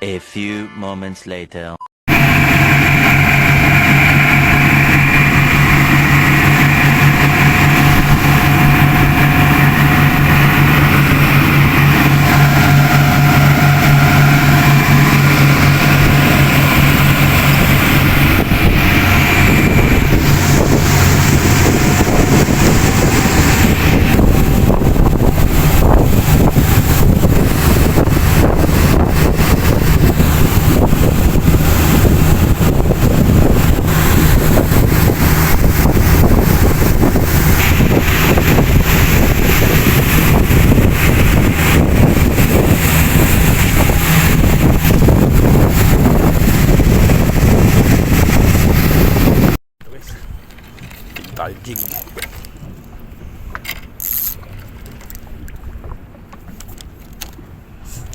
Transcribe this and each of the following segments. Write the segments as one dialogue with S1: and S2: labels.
S1: A few moments later.
S2: Jig.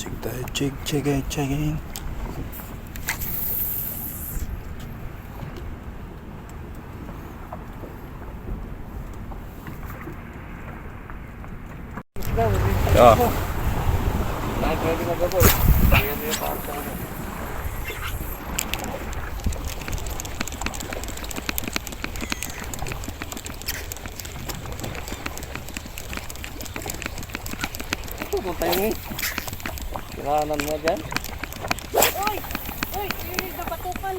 S2: Jig tayo, jig. Ya.
S3: Putay, kiranan mo dyan.
S4: Uy! Uy! Napatukan!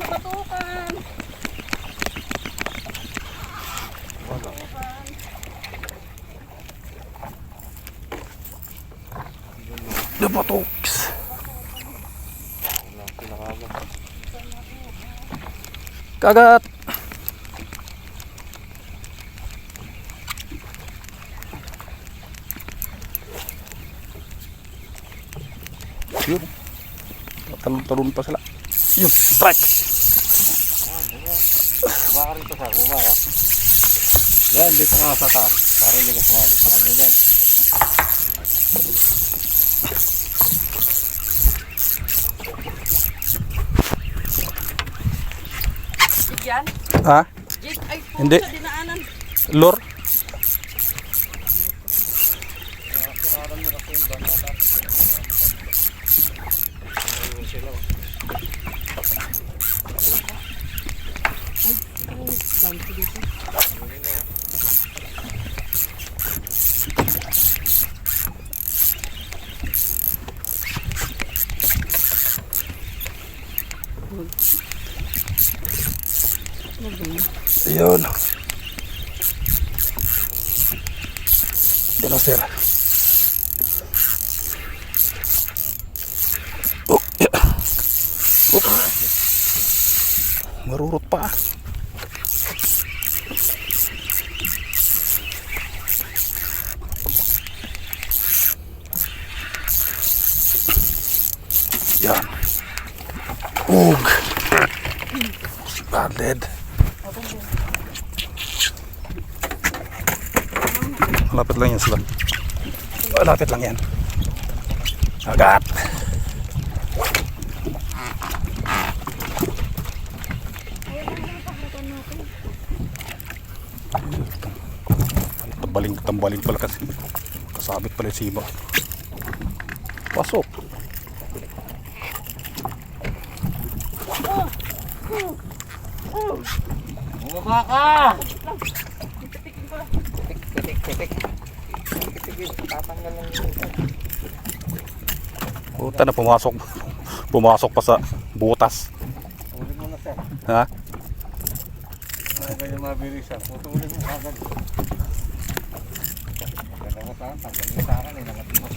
S2: Napatuks. Kagat. Yun. Talon pa sila. Yun. Strike.
S3: Bumaka rito sa bumaka. Yan, dito nga sa taas. Para hindi ka sumami sa kanya dyan.
S4: Jig yan?
S2: Ha?
S4: Jig? Ay,
S2: Hindi.
S4: sa dinaanan.
S2: Lure. Ayun. Yan ang sir. Oh, yeah. Oh. Marurot pa. Yan. Ug. Banded. Malapit lang yan sila. Malapit lang yan. Agat. Tambaling pala kasi. Kasabit pala yung siba. Pasok.
S3: Bumaba ka! Pitik. Tatanggal lang yun.
S2: Puta na pumasok. Pumasok pa sa butas.
S3: Ulit mo na sir.
S2: Ha?
S3: Ano kayo mabilisan? Putulin mo agad. Ganda mo saan? Tanggal mo sa akin. Nangat mo.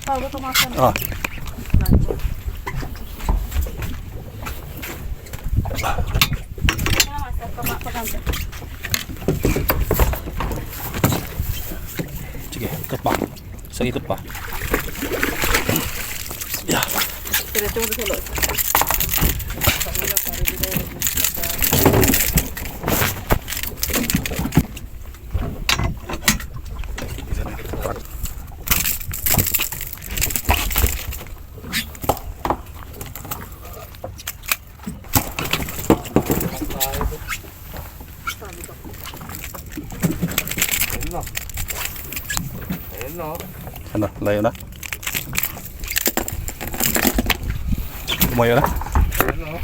S4: Bago tumakan.
S2: Ah. Sige, ikot pa. Isang ikot pa. Ya.
S4: Diretso mo sa loob.
S3: na. Ayun na.
S2: Ano, layo na? Umayo na?
S3: Ayun na.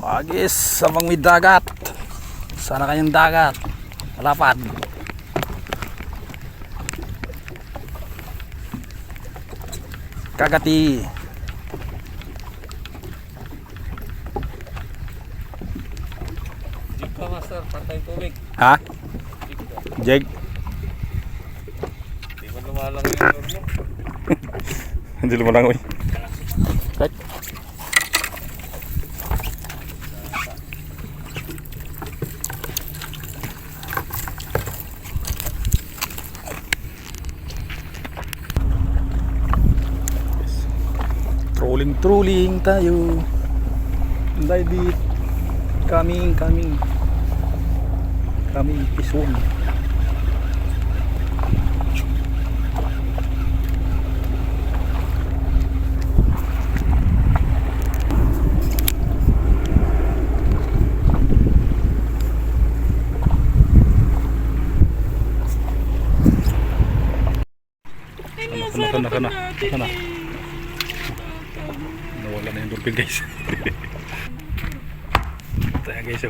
S2: Agis, sabang may dagat. Sana kayong dagat. Malapad. Kagati.
S3: Jig ka, master. Pantay tubig.
S2: Ha?
S3: Jig ka.
S2: Jeg?
S3: Di ba lumalang yung lure mo?
S2: Hindi lumalangoy. Right. Trolling tayo. Lady coming pison. Kana. Nawala na yung dolphin guys. Tayo guys,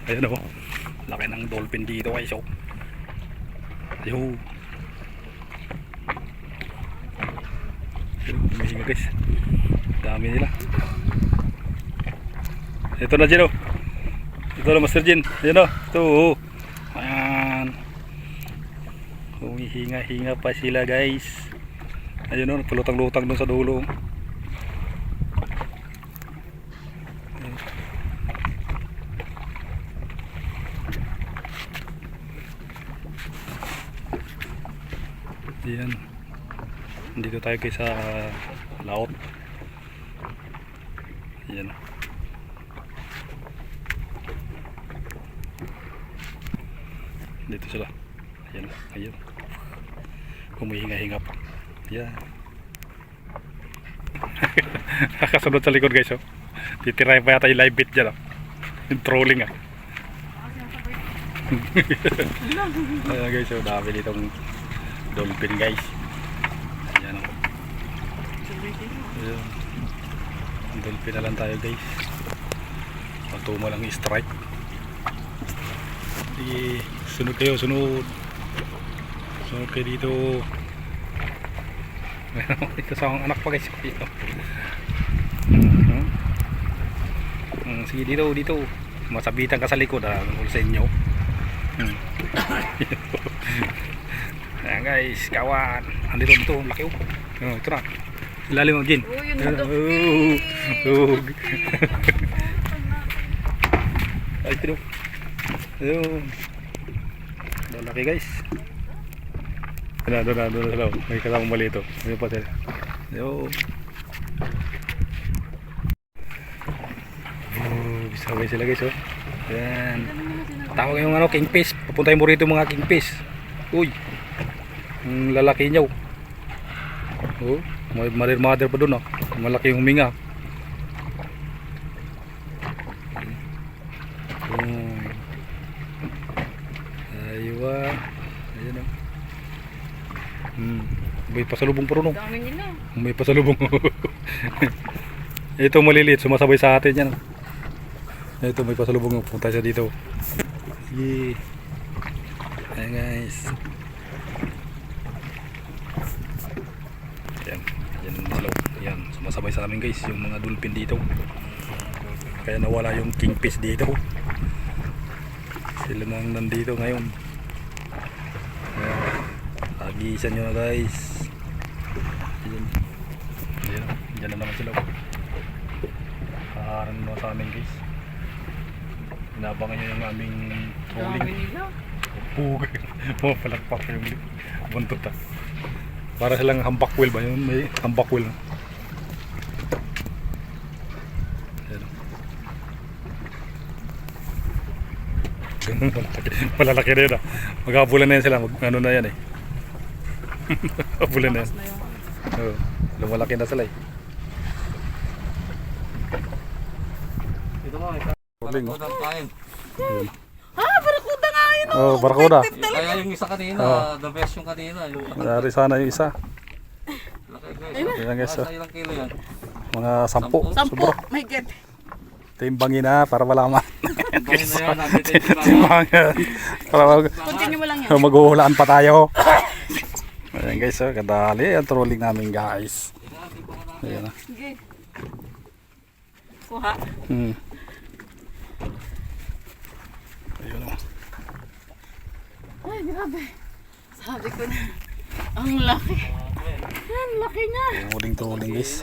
S2: ayun o. Laki ng dolphin dito guys. Ayun. Humihinga guys. Dami nila. Ito na Jin o. Ito na Master Jin. Ayun o. Ito o. Ayan. Humihinga-hinga pa sila guys. Ayun o. Nagpulutang-lutang dun sa dulo. Yan. Dito tayo guys sa laot. Yan. Dito sila. Ayan. Ayun. Humihinga-hinga pa. Yan. Kasunod sa likod guys. Titirahin pa yata yung live bit dyan. Yung trolling ah. Ayan guys. Dami ditong dolphin guys. Ayan o. Ayan. Dolphin na lang tayo guys. Matuma lang strike. Sige, sunod kayo, sunod kayo dito. May kasawang anak pa guys dito. Sige dito. Masabitan ka sa likod sa inyo. Ayan guys, kawan. Andito ito, laki oh. Ito na. Ilalim mo, Jin.
S4: Oh, yun na dolphin.
S2: Ay, ito. Ayun. Laki guys. Doon na. May kasamang mali ito. Ayun pa sila. Ayun. Sabay sila guys oh. Ayan. Tawag yung kingfish. Papuntahin mo rito mga kingfish. Uy. Ang lalaki niyaw. Oh, may mother pa doon oh. Malaki yung huminga. Aywa. Ayun oh. May pasalubong pa ron oh.
S4: Dami nila.
S2: May pasalubong. Ito maliliit, sumasabay sa atin yan. Ito may pasalubong, punta siya dito. Sige. Ayan guys. Yan sila. Yan, sumasabay sa amin guys yung mga dolphin dito. Kaya nawala yung kingfish dito. Sila nang nandito ngayon. Agisan nyo na guys. Yan na naman sila. Haharang na sa amin guys. Inabangan nyo yung aming trolling.
S4: Dami nila.
S2: Palakpak yung buntot ah. Para silang hambak wheel ba yun? May hambak wheel. Malalaki rin ah. Maghabulan na yan sila. Ano na yan eh. Maghabulan na yan.
S4: Mas na yung
S2: Lumalaki na sila eh. Trolling. Oh.
S3: Barakuda kain.
S4: Barakuda nga yun.
S2: Oh, barakuda.
S3: Kaya yung isa kanina, the best yung kanina. Yung
S2: Dari sana yung isa.
S3: laki guys.
S2: Yan guys.
S3: Nasa ilang kilo yan?
S2: Mga 10.
S4: 10.
S2: Sobra.
S4: My God.
S2: Timbangin na para malaman.
S3: Bangin na yan, nandito yung sila.
S2: Timbangin. Para
S4: Continue mo lang yan.
S2: maghuhulaan pa tayo. Ayan guys, oh, kadali ang trolling namin guys. Ayan na.
S4: Sige. Kuha.
S2: Ayun oh.
S4: Ay, grabe. Sabi ko na. Ang laki. Ang laki niya.
S2: Yung huling trolling guys.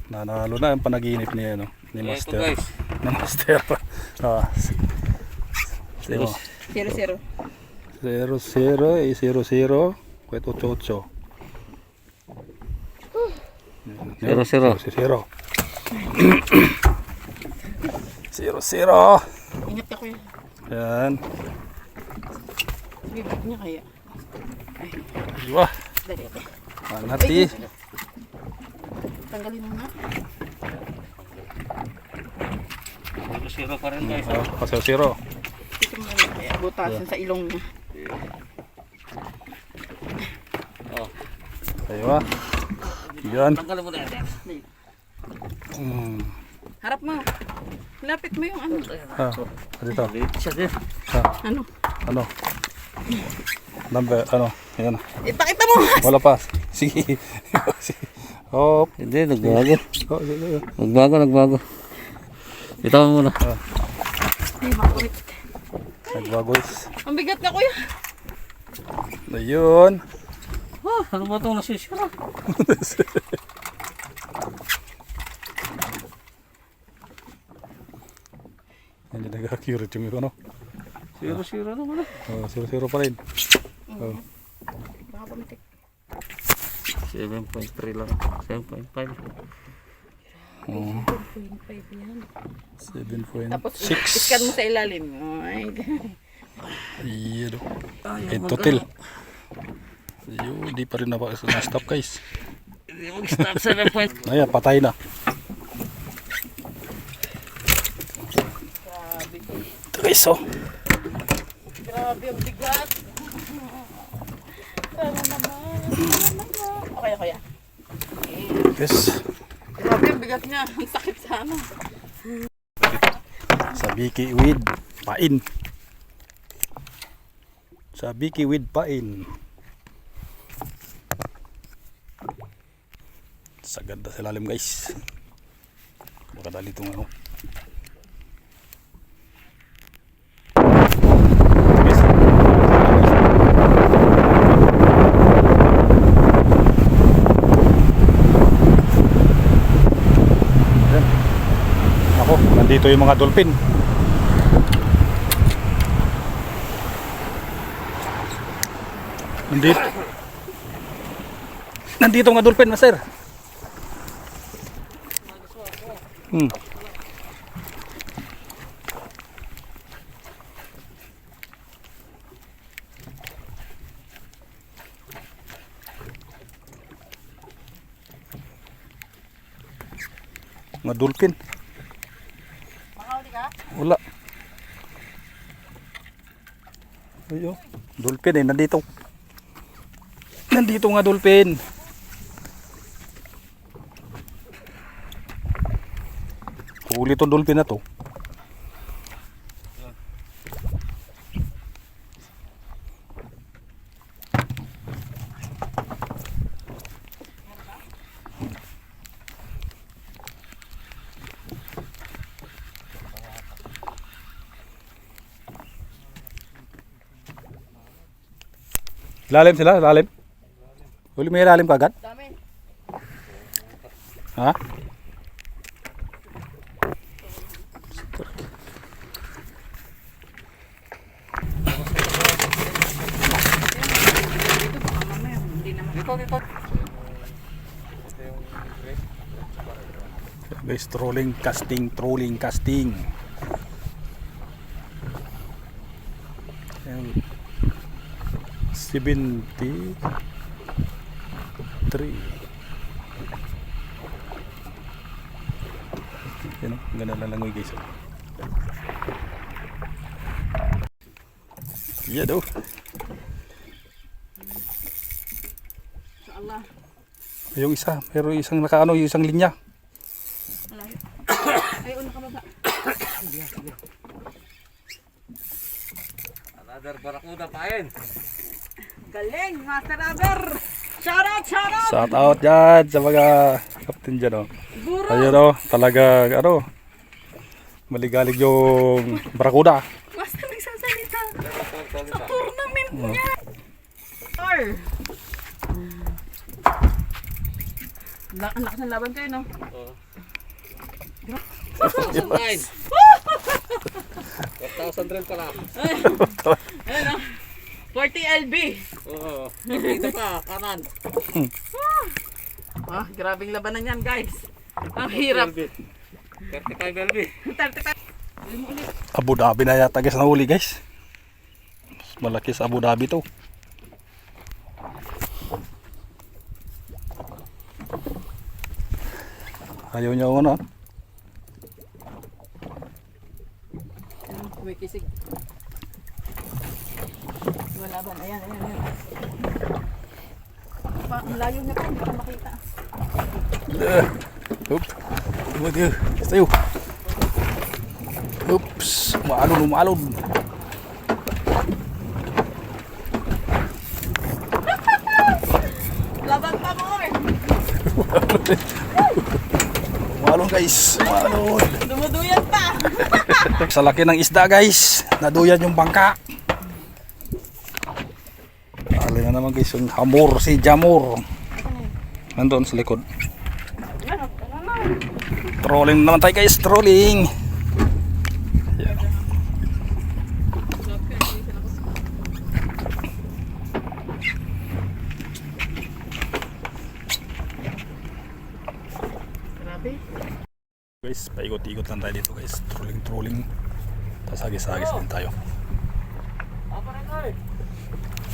S2: Nanalo na ang panaginip niya no, ni
S3: Ito
S2: Master.
S3: guys.
S2: Ni Master. Ah. 0
S4: 0-0.
S2: 0-0 y 0-0 puwet 8-8.
S3: 0-0.
S2: 0-0. 0-0.
S4: Ingat ako yan.
S2: Yan.
S4: Bigat niya kaya.
S2: Wah.
S4: Dali ako.
S2: Manati.
S4: Tanggalin mo na.
S3: 0-0 pa rin guys.
S2: Oh, 0-0.
S4: Dito mo na kaya. Butasin sa ilong niya.
S3: Oh.
S2: Aywa. Yan.
S3: Tanggalin mo na yan.
S4: Harap mo. Lapit mo yung ano.
S2: Ah, dito.
S3: Siya din.
S4: Ano?
S2: Ano? Number, ano? Ayan.
S4: Ipakita mo.
S2: Wala pa. Sige. Hop.
S3: Hindi, nagbago.
S2: Oh, sige.
S3: Nagbago. Ito mo muna.
S4: Ay, makulit.
S2: Nagbagos.
S4: Ang bigat na kuya.
S2: Ayun.
S3: Ano ba itong nasisira?
S2: Hindi nag-accurate yung ano.
S3: 0-0 naman.
S2: Oh, 0-0 pa rin. Oh.
S4: Baka pumitik.
S3: 7.3 lang. 7.5.
S2: Oh.
S4: 7.5 yan.
S2: 7.6.
S4: Tapos iskan mo sa ilalim. Ay,
S2: Iyan. Total. Ayun, di pa rin na-stop guys.
S3: Hindi mag-stop 7.5.
S2: Ayan, patay na. Ito guys, oh.
S4: grabe ang bigat. Sana naman. Okay.
S2: Yes.
S4: Grabe ang bigat niya. Ang sakit sana.
S2: Sa Biki with pain. Sa Biki with pain. Sa ganda sa lalim guys. Makadali itong ano. Yes. Ayan. Ako, nandito yung mga dolphin. Nandito mga dolphin, master. Mga dolphin.
S4: Makahuli ka?
S2: Wala. Ayo, dolphin nandito. Nandito nga dolphin. Huli tong dolphin na to. Lalim sila, lalim. Huli may lalim kagad?
S4: Dami.
S2: Ha?
S4: Dito baka mamaya. Hindi naman.
S3: Dito.
S2: Guys, trolling casting. Ayan. 73. Yan o, ganda lang langoy guys. Iya daw.
S4: Inshallah.
S2: Yung isa, pero isang nakaano, yung isang linya.
S4: Malayo. Ay, una ka baba.
S3: Another barakuda pain.
S4: Galing, Master Aber. Shout out, shout out.
S2: Shout out dyan sa mga captain dyan, oh.
S4: Guro.
S2: Ayun, oh, talaga, ano, maligalig yung barakuda.
S4: Master nagsasalita. Sa tournament niya. Or. Ang lakas ng laban kayo, no?
S3: Oo. 1,009. 1,000 rin pala.
S4: Ayun, no? 40 LB.
S3: Oo. Dito pa, kanan.
S4: Ah, grabing labanan yan, guys. Ang hirap.
S3: 35 LB.
S4: 35. Ulit mo ulit.
S2: Abu Dhabi na yata guys nahuli guys. Mas malaki sa Abu Dhabi to. Ayaw niya ako na.
S4: Kumikisig. Laban. Ayan, ayan, ayan. Ang layo niya pa, hindi ka makita.
S2: Oop. Tumayo. Tayo. Oops. Umalon, umalon.
S4: Laban pa more!
S2: Umalon guys. Umalon.
S4: Dumuduyan pa!
S2: Sa laki ng isda guys. Naduyan yung bangka. Alin na naman guys yung hamor, si Jamor. Nandun sa likod. Trolling naman tayo guys, trolling. Yan.
S4: Grabe.
S2: Guys, paikot-ikot lang tayo dito guys. Trolling, trolling. Tapos hagis-hagis din tayo.
S3: Apa rin ay?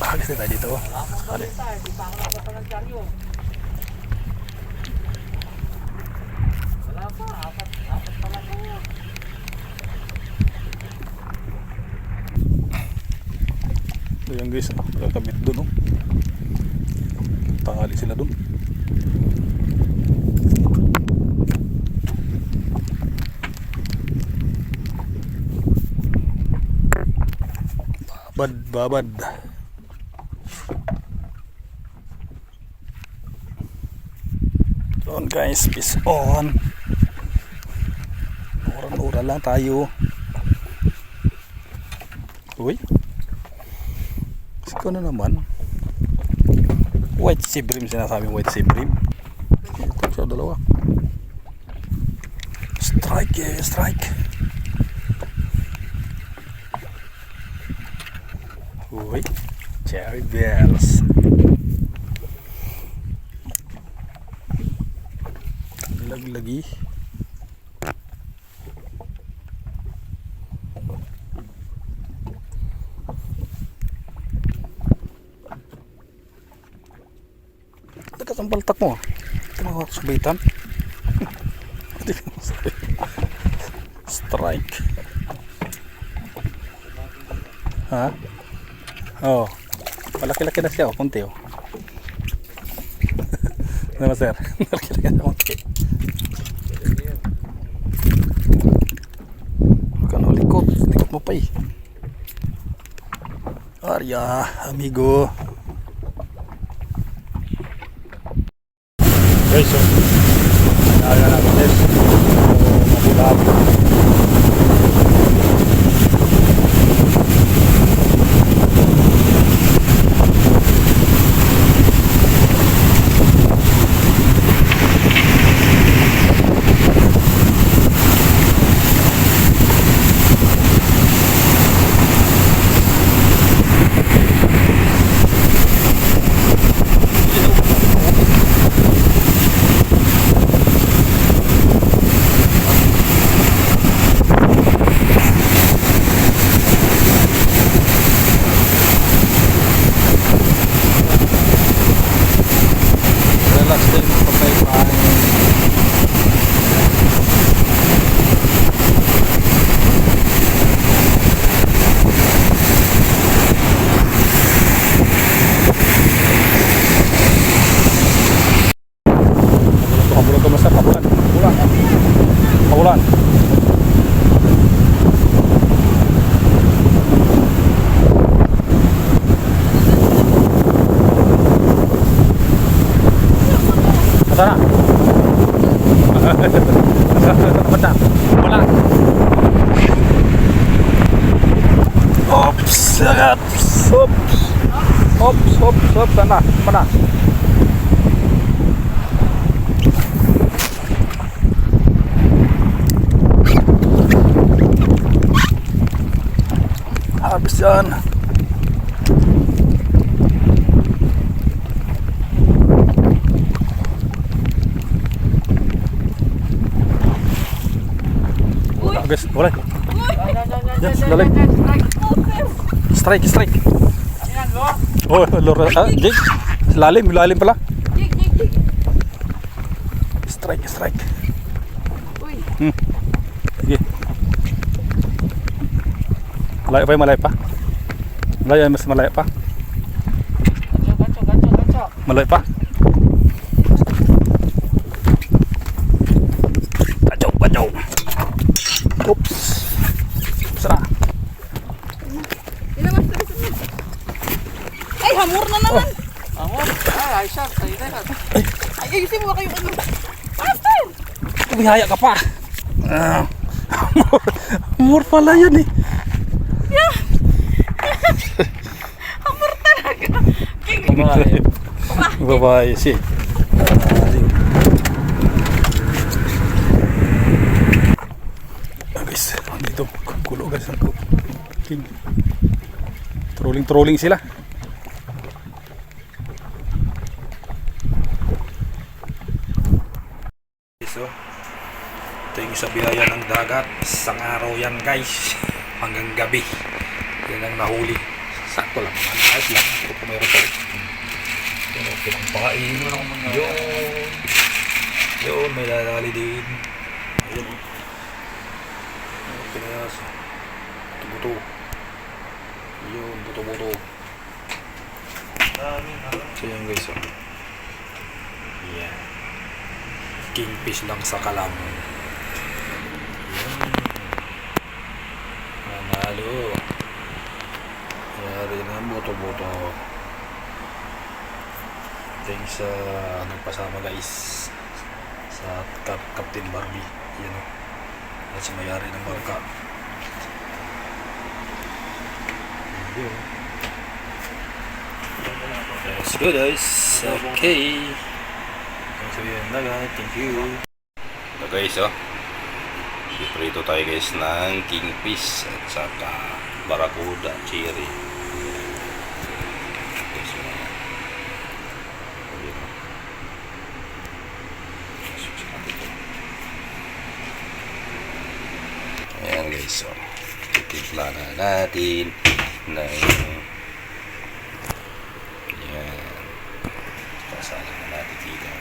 S2: Hagis din tayo dito. Hagis.
S3: Di pa ako nakapalang karyo. Wala pa, apat pala kayo.
S2: Ayan guys, kakabit dun oh. Tangali sila dun. Babad, babad. On guys, peace on. Ura-ura lang tayo. Uy. Siko na naman. White sea bream, sinasabing white sea bream. Ito siya dalawa. Strike, yeah, strike. Uy, cherry bells. Lagi-lagi. Dekat ang baltak mo. Ito mga subitan. Strike. Ha? Oh. Malaki-laki na siya. Kunti oh. Ano sir? Malaki-laki na kunti. Likot mo pa eh. Arya, amigo. Guys, so naalala natin guys. Mabulab. Pabulan ka masa, pabulan. Pabulan. Pabulan. Sana. Benda. Bola. Ops, sangat. Ops. Ops, sana. Mana? Habis yan. Guys, boleh. Yes, galing. Strike. Oh, lor. Jig. Lalim pala. Strike. Sige. Malay pa. Mas malay pa. Malay pa. Kacau. Oops. Sara.
S4: Ay, hamur na naman.
S3: Hamor? Ay, shark.
S4: Ay, ayusin mo kayo. Master!
S2: Bihaya ka pa. Hamur pala yan eh.
S4: Yeah. Hamur talaga. King.
S2: Babae sih. Guys, dito kulo guys ang king. Trolling sila. So, ito yung isa biyaya ng dagat. Isang araw yan guys. Hanggang gabi. Yan ang nahuli. Sakto lang. Ayos lang. Ito po meron tayo. Yan, pinampain. Yun, may lalali din. Ayun. Pinayas. Buto-buto. Yun, buto-buto. So yan guys. Oh. Yan. Kingfish lang sa kalam. Yan. Manalo. Yari na buto-buto. Thanks sa nagpasama guys sa Captain Barbie. Yan o. At sa mayari ng bangka. Let's go guys. Okay. So yun na guys. Thank you.
S5: Ito guys, oh. Iprito tayo guys ng kingfish at saka barakuda, cherry. Ayan guys, so titimpla na natin ng ayan, pasalan na natin dito.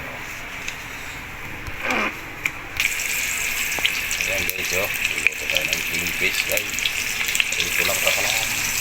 S5: Ayan guys, so luto tayo ng kingfish guys. Ito lang sa kalam.